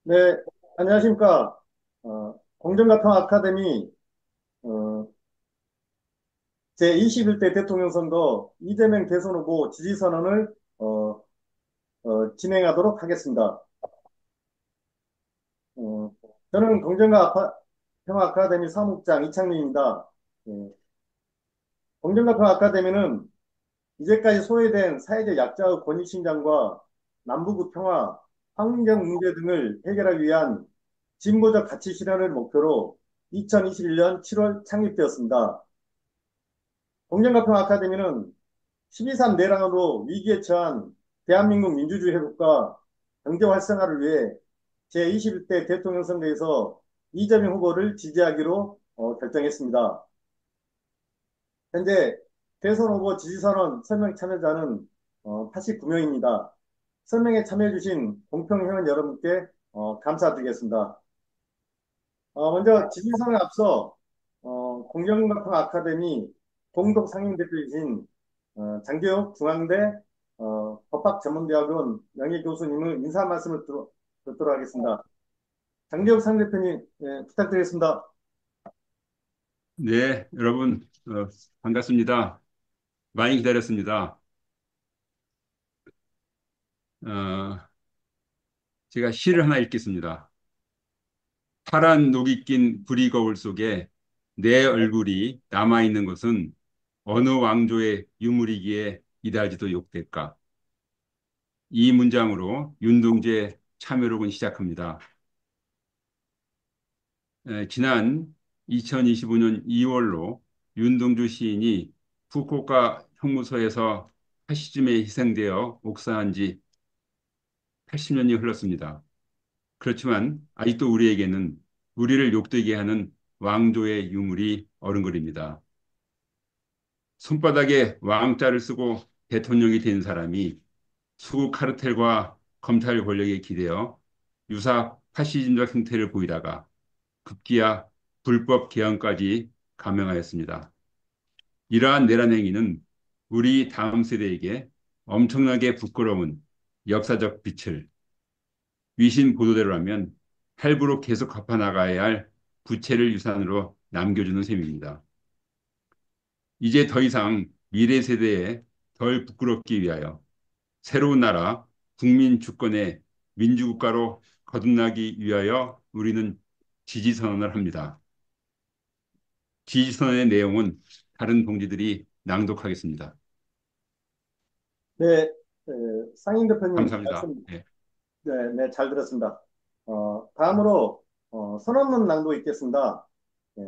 네, 안녕하십니까. 공정가평 아카데미 제21대 대통령 선거 이재명 대선 후보 지지선언을 진행하도록 하겠습니다. 어, 저는 공정가평 아카데미 사무국장 이창민입니다. 예, 공정가평 아카데미는 이제까지 소외된 사회적 약자의 권익 신장과 남북의 평화, 환경 문제 등을 해결하기 위한 진보적 가치 실현을 목표로 2021년 7월 창립되었습니다. 공정가평 아카데미는 12.3 내란으로 위기에 처한 대한민국 민주주의 회복과 경제 활성화를 위해 제21대 대통령 선거에서 이재명 후보를 지지하기로 결정했습니다. 현재 대선 후보 지지선언 설명 참여자는 89명입니다. 설명에 참여해주신 공평회원 여러분께 감사드리겠습니다. 먼저 지지선언에 앞서 공정가평 아카데미 공동 상임대표이신 장교육 중앙대 법학전문대학원 명예교수님의 인사 말씀을 듣도록 하겠습니다. 장교육 상대표님 부탁드리겠습니다. 네, 여러분, 반갑습니다. 많이 기다렸습니다. 어, 제가 시를 하나 읽겠습니다. 파란 녹이 낀 부리거울 속에 내 얼굴이 남아있는 것은 어느 왕조의 유물이기에 이다지도 욕될까? 이 문장으로 윤동주의 참여록은 시작합니다. 지난 2025년 2월로 윤동주 시인이 후쿠오카 형무소에서 파시즘에 희생되어 옥사한 지 80년이 흘렀습니다. 그렇지만 아직도 우리에게는 우리를 욕되게 하는 왕조의 유물이 어른거립니다. 손바닥에 왕자를 쓰고 대통령이 된 사람이 수구 카르텔과 검찰 권력에 기대어 유사 파시즘적 행태를 보이다가 급기야 불법 개헌까지 감행하였습니다. 이러한 내란 행위는 우리 다음 세대에게 엄청나게 부끄러운 역사적 빛을 위신 보도대로라면 할부로 계속 갚아나가야 할 부채를 유산으로 남겨주는 셈입니다. 이제 더 이상 미래 세대에 덜 부끄럽기 위하여 새로운 나라 국민 주권의 민주국가로 거듭나기 위하여 우리는 지지선언을 합니다. 지지선언의 내용은 다른 동지들이 낭독하겠습니다. 네, 상임 대표님 감사합니다. 말씀 네. 네, 네, 잘 들었습니다. 다음으로 선언문 낭독 있겠습니다. 네,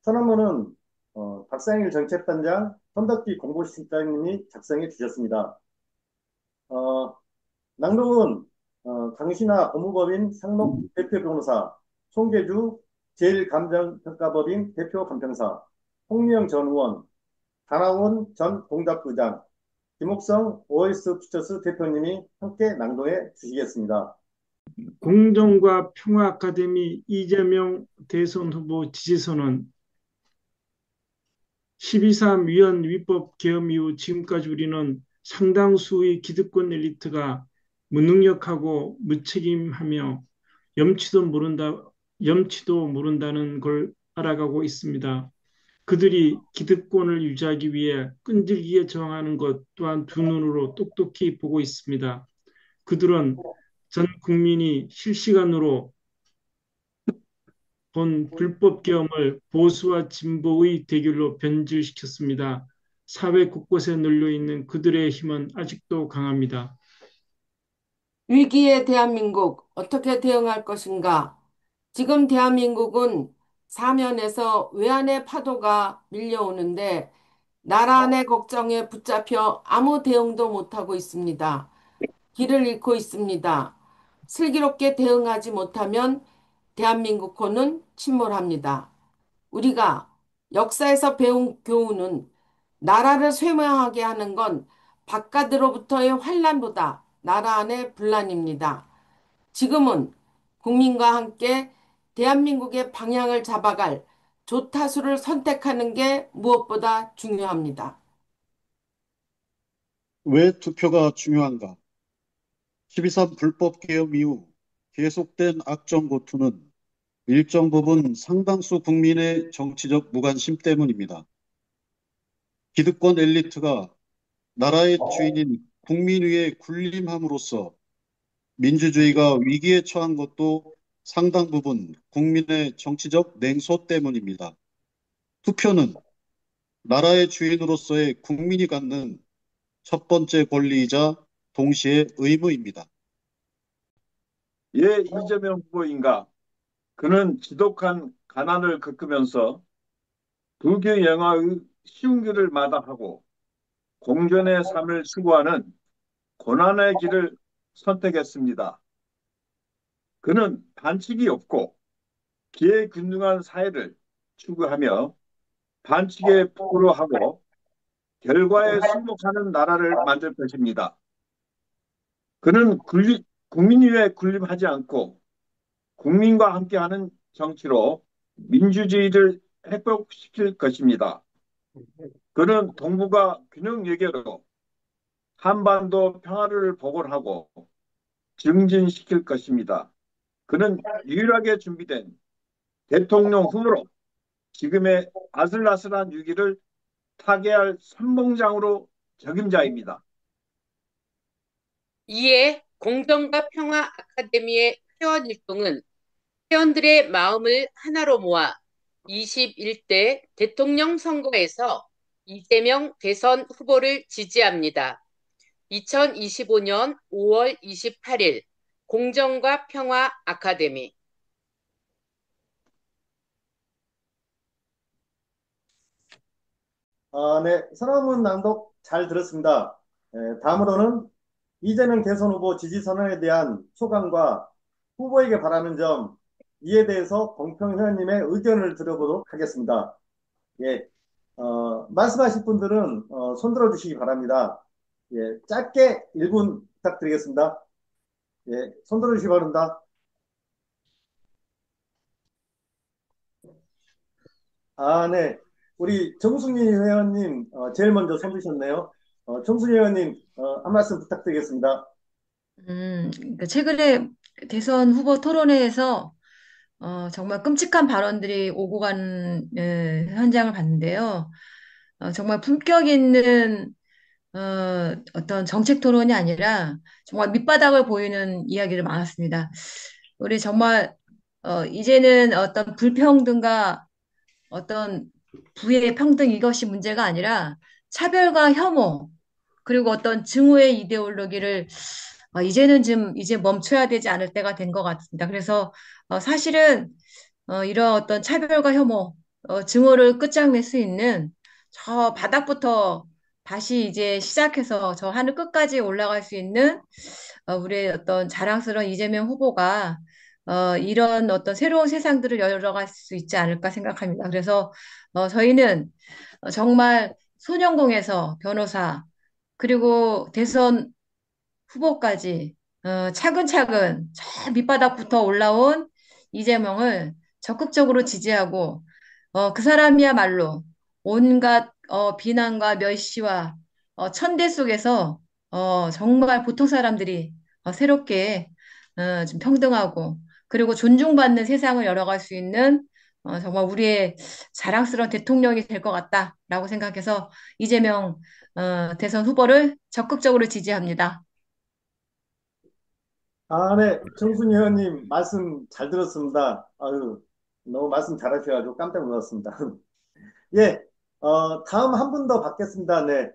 선언문은 박상일 정책단장, 손덕기 공보실장님이 작성해 주셨습니다. 어, 낭독은 강신하 법무법인 상록 대표 변호사, 송계주 제일감정평가법인 대표 감평사, 홍미영 전 의원, 강학원 전 공작부장, 김옥성 OS 퓨처스 대표님이 함께 낭독해 주시겠습니다. 공정과 평화 아카데미 이재명 대선 후보 지지선언 12.3 위원 위법 개헌 이후 지금까지 우리는 상당수의 기득권 엘리트가 무능력하고 무책임하며 염치도 모른다는 걸 알아가고 있습니다. 그들이 기득권을 유지하기 위해 끈질기게 저항하는 것 또한 두 눈으로 똑똑히 보고 있습니다. 그들은 전 국민이 실시간으로 본 불법 계엄을 보수와 진보의 대결로 변질시켰습니다. 사회 곳곳에 널려 있는 그들의 힘은 아직도 강합니다. 위기의 대한민국 어떻게 대응할 것인가? 지금 대한민국은 사면에서 외환의 파도가 밀려오는데 나라 안의 걱정에 붙잡혀 아무 대응도 못하고 있습니다. 길을 잃고 있습니다. 슬기롭게 대응하지 못하면 대한민국호는 침몰합니다. 우리가 역사에서 배운 교훈은 나라를 쇠망하게 하는 건 바깥으로부터의 환란보다 나라 안의 분란입니다. 지금은 국민과 함께 대한민국의 방향을 잡아갈 조타수를 선택하는 게 무엇보다 중요합니다. 왜 투표가 중요한가? 12.3 불법 개혁 이후 계속된 악정고투는 일정 부분 상당수 국민의 정치적 무관심 때문입니다. 기득권 엘리트가 나라의 주인인 국민 위에 군림함으로써 민주주의가 위기에 처한 것도 상당 부분 국민의 정치적 냉소 때문입니다. 투표는 나라의 주인으로서의 국민이 갖는 첫 번째 권리이자 동시에 의무입니다. 예, 이재명 후보인가? 그는 지독한 가난을 겪으면서 불교 영화의 쉬운 길을 마다하고 공존의 삶을 추구하는 고난의 길을 선택했습니다. 그는 반칙이 없고 기회균등한 사회를 추구하며 반칙에 부끄러워하고 결과에 승복하는 나라를 만들 것입니다. 그는 국민 위에 군림하지 않고 국민과 함께하는 정치로 민주주의를 회복시킬 것입니다. 그는 동북아 균형 외교로 한반도 평화를 복원하고 증진시킬 것입니다. 그는 유일하게 준비된 대통령 후보로 지금의 아슬아슬한 위기를 타개할 선봉장으로 적임자입니다. 이에 공정과 평화 아카데미의 회원 일동은 회원들의 마음을 하나로 모아 21대 대통령 선거에서 이재명 대선 후보를 지지합니다. 2025년 5월 28일 공정과 평화 아카데미. 네, 선언문 낭독 잘 들었습니다. 다음으로는 이재명 대선 후보 지지 선언에 대한 소감과 후보에게 바라는 점, 이에 대해서 공평 회원님의 의견을 들어보도록 하겠습니다. 예, 말씀하실 분들은 손들어 주시기 바랍니다. 예, 짧게 1분 부탁드리겠습니다. 예, 손들어 주시기 바랍니다. 네. 우리 정순희 회원님, 제일 먼저 손 드셨네요. 정순희 회원님, 한 말씀 부탁드리겠습니다. 최근에 대선 후보 토론회에서 정말 끔찍한 발언들이 오고 가는 현장을 봤는데요. 정말 품격 있는 어떤 정책 토론이 아니라 정말 밑바닥을 보이는 이야기를 많았습니다. 우리 정말 이제는 어떤 불평등과 어떤 부의 평등 이것이 문제가 아니라 차별과 혐오 그리고 어떤 증오의 이데올로기를 이제는 좀 이제 멈춰야 되지 않을 때가 된 것 같습니다. 그래서 사실은 이런 어떤 차별과 혐오, 증오를 끝장낼 수 있는 저 바닥부터 다시 이제 시작해서 저 하늘 끝까지 올라갈 수 있는 우리의 어떤 자랑스러운 이재명 후보가 이런 어떤 새로운 세상들을 열어갈 수 있지 않을까 생각합니다. 그래서 저희는 정말 소년공에서 변호사 그리고 대선 후보까지 차근차근 저 밑바닥부터 올라온 이재명을 적극적으로 지지하고 그 사람이야말로 온갖 비난과 멸시와 천대 속에서 정말 보통 사람들이 새롭게 좀 평등하고 그리고 존중받는 세상을 열어갈 수 있는 정말 우리의 자랑스러운 대통령이 될 것 같다라고 생각해서 이재명 대선 후보를 적극적으로 지지합니다. 네. 정순희 회원님, 말씀 잘 들었습니다. 아유, 너무 말씀 잘하셔가지고 깜짝 놀랐습니다. 예, 다음 한 분 더 받겠습니다. 네,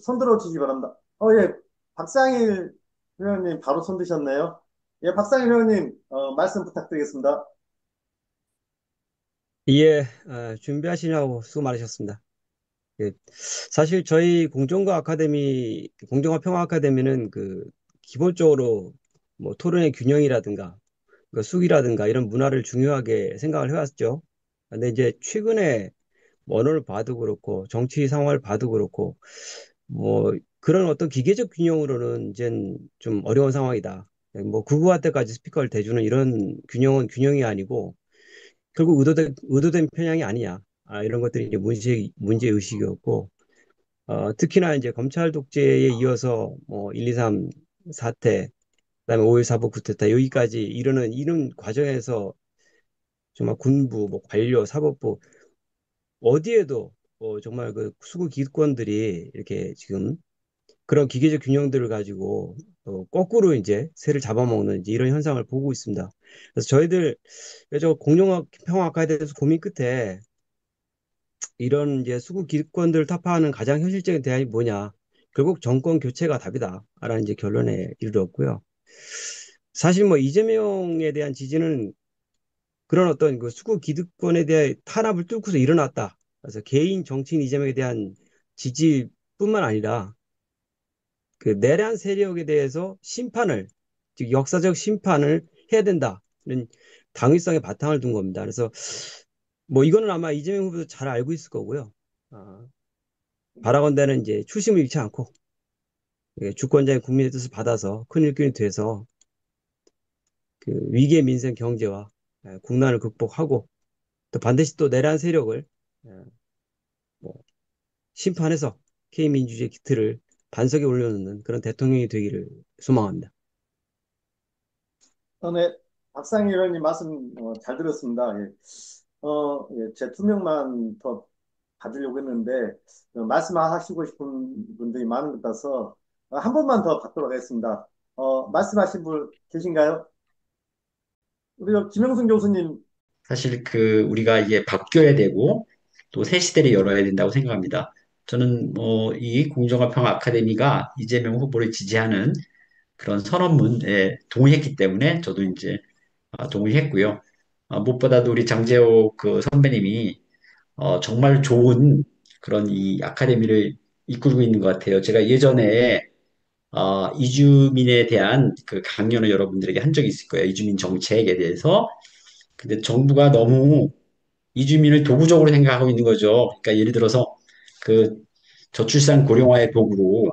손 들어 주시기 바랍니다. 예, 박상일 회원님 바로 손 드셨네요. 예, 박상일 회원님, 말씀 부탁드리겠습니다. 예, 준비하시냐고 수고 많으셨습니다. 예, 사실 저희 공정과 평화 아카데미는 기본적으로 뭐 토론의 균형이라든가 숙이라든가 이런 문화를 중요하게 생각을 해왔죠. 근데 이제 최근에 뭐 언어를 봐도 그렇고 정치 상황을 봐도 그렇고 뭐 그런 어떤 기계적 균형으로는 이젠 좀 어려운 상황이다. 뭐 극우화 때까지 스피커를 대주는 이런 균형은 균형이 아니고 결국 의도된 편향이 아니냐. 이런 것들이 이제 문제 의식이었고, 특히나 이제 검찰 독재에 이어서 뭐 1, 2, 3 사태, 그다음에 5.16 사법 쿠데타 여기까지 이르는 이런 과정에서 정말 군부, 뭐 관료, 사법부 어디에도 정말 그 수구 기득권들이 이렇게 지금 그런 기계적 균형들을 가지고 거꾸로 이제 새를 잡아먹는 이제 이런 현상을 보고 있습니다. 그래서 저희들 저 공정학 평화학과에 대해서 고민 끝에 이런 이제 수구 기득권들을 타파하는 가장 현실적인 대안이 뭐냐? 결국 정권 교체가 답이다라는 이제 결론에 이르렀고요. 사실 뭐 이재명에 대한 지지는 그런 어떤 그 수구 기득권에 대한 탄압을 뚫고서 일어났다. 그래서 개인 정치인 이재명에 대한 지지뿐만 아니라 그 내란 세력에 대해서 심판을, 즉 역사적 심판을 해야 된다는 당위성의 바탕을 둔 겁니다. 그래서 뭐 이거는 아마 이재명 후보도 잘 알고 있을 거고요. 바라건대는 이제 추심을 잃지 않고 주권자인 국민의 뜻을 받아서 큰 일꾼이 돼서 그 위기의 민생 경제와 국난을 극복하고 또 반드시 또 내란 세력을 뭐 심판해서 K민주주의 기틀을 반석에 올려놓는 그런 대통령이 되기를 소망합니다. 네, 박상희 의원님 말씀 잘 들었습니다. 예. 제 2명만 더 받으려고 했는데 말씀하시고 싶은 분들이 많은 것 같아서 한 번만 더 받도록 하겠습니다. 말씀하신 분 계신가요? 우리 김영순 교수님. 사실 우리가 이게 바뀌어야 되고 또 새 시대를 열어야 된다고 생각합니다. 저는 뭐 이 공정화평화 아카데미가 이재명 후보를 지지하는 그런 선언문에 동의했기 때문에 저도 이제 동의했고요. 무엇보다도 우리 장재호 그 선배님이 정말 좋은 그런 이 아카데미를 이끌고 있는 것 같아요. 제가 예전에 이주민에 대한 그 강연을 여러분들에게 한 적이 있을 거예요. 이주민 정책에 대해서. 근데 정부가 너무 이주민을 도구적으로 생각하고 있는 거죠. 그러니까 예를 들어서 그 저출산 고령화의 도구로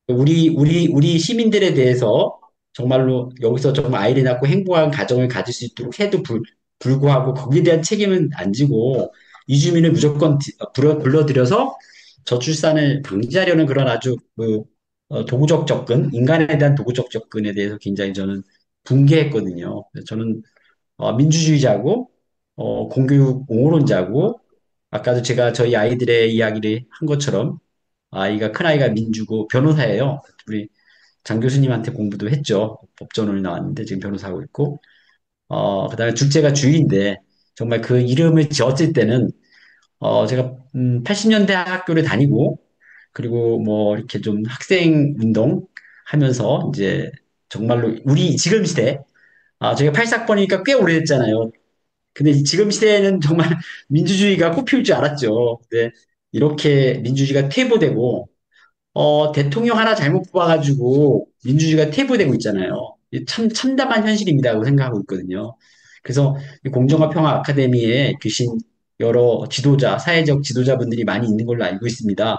우리 시민들에 대해서 정말로 여기서 정말 아이를 낳고 행복한 가정을 가질 수 있도록 해도 불구하고 거기에 대한 책임은 안 지고 이주민을 무조건 불러들여서 저출산을 방지하려는 그런 아주 도구적 접근, 인간에 대한 도구적 접근에 대해서 굉장히 저는 붕괴했거든요. 그래서 저는 민주주의자고 공교육 옹호론자고 아까도 제가 저희 아이들의 이야기를 한 것처럼 큰아이가 민주고 변호사예요. 우리 장 교수님한테 공부도 했죠. 법전을 나왔는데 지금 변호사하고 있고 그다음에 둘째가 주의인데 정말 그 이름을 지었을 때는 제가 80년대 학교를 다니고 그리고 뭐 이렇게 좀 학생 운동 하면서 이제 정말로 우리 지금 시대 제가 84번이니까 꽤 오래됐잖아요. 근데 지금 시대에는 정말 민주주의가 꽃피울 줄 알았죠. 근데 이렇게 민주주의가 퇴보되고 대통령 하나 잘못 뽑아가지고 민주주의가 퇴보되고 있잖아요. 이게 참 참담한 현실입니다고 생각하고 있거든요. 그래서 이 공정화 평화 아카데미에 계신 여러 지도자, 사회적 지도자분들이 많이 있는 걸로 알고 있습니다.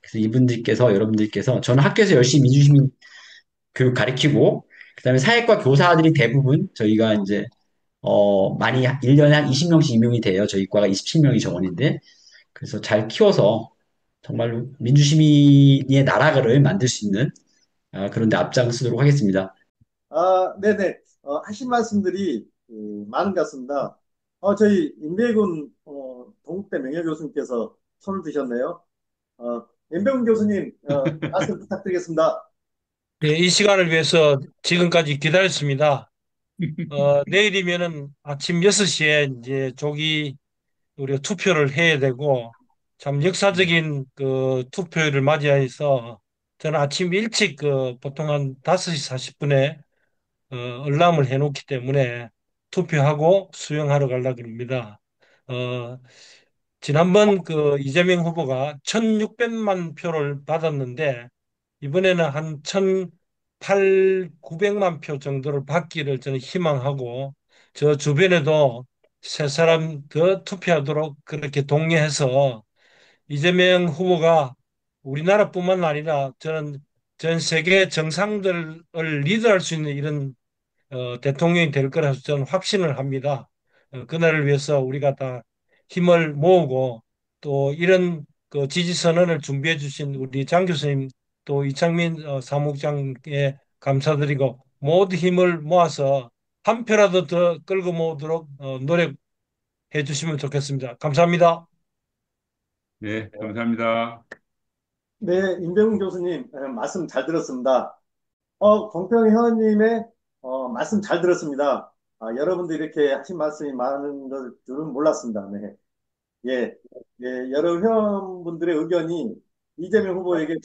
그래서 이분들께서 여러분들께서 저는 학교에서 열심히 민주시민 교육 가르치고 그다음에 사회과 교사들이 대부분 저희가 이제 많이 1년에 한 20명씩 임용이 돼요. 저희 과가 27명이 정원인데 그래서 잘 키워서 정말로 민주시민의 나라를 만들 수 있는 그런 데 앞장서도록 하겠습니다. 네네. 하신 말씀들이 많은 것 같습니다. 저희 임백운 동국대 명예교수님께서 손을 드셨네요. 임백운 교수님 말씀 부탁드리겠습니다. 네, 이 시간을 위해서 지금까지 기다렸습니다. 내일이면은 아침 6시에 이제 조기 우리가 투표를 해야 되고 참 역사적인 그 투표를 맞이해서 저는 아침 일찍 보통 한 5시 40분에 알람을 해놓기 때문에 투표하고 수영하러 가려고 합니다. 어, 지난번 이재명 후보가 1,600만 표를 받았는데 이번에는 한 1,800~900만 표 정도를 받기를 저는 희망하고 저 주변에도 세 사람 더 투표하도록 그렇게 독려해서 이재명 후보가 우리나라뿐만 아니라 저는 전 세계 정상들을 리드할 수 있는 이런 대통령이 될 거라서 저는 확신을 합니다. 그날을 위해서 우리가 다 힘을 모으고 또 이런 그 지지 선언을 준비해 주신 우리 장 교수님 또 이창민 사무국장에 감사드리고 모두 힘을 모아서 한 표라도 더 끌고 모으도록 노력해 주시면 좋겠습니다. 감사합니다. 네, 감사합니다. 네, 임병훈 교수님, 말씀 잘 들었습니다. 권평 회원님의 말씀 잘 들었습니다. 여러분들 이렇게 하신 말씀이 많은 걸 줄은 몰랐습니다. 네. 예, 예, 여러 회원분들의 의견이 이재명 후보에게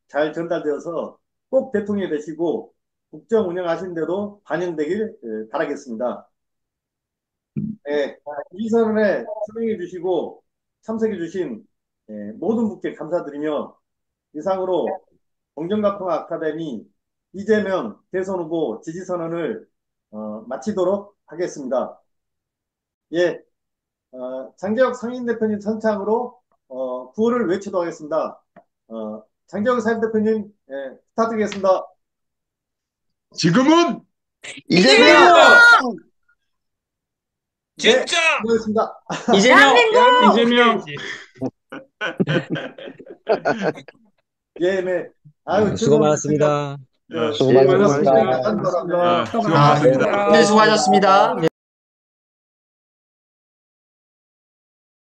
잘 전달되어서 꼭 대통령이 되시고 국정 운영하신 데도 반영되길 바라겠습니다. 예, 이 선언에 출석해 주시고 참석해 주신 모든 분께 감사드리며 이상으로 공정과 평화 아카데미 이재명 대선 후보 지지 선언을 마치도록 하겠습니다. 예, 장재혁 상임대표님 선창으로 구호를 외치도록 하겠습니다. 장재혁 상임대표님 부탁드리겠습니다. 지금은 이재명! 네, 진짜 수고하셨습니다. 이재명. 예, 네. 아유, 수고 많았습니다. 저, 수고 많으셨습니다. 감사합니다. 수고 많았습니다. 네, 수고하셨습니다.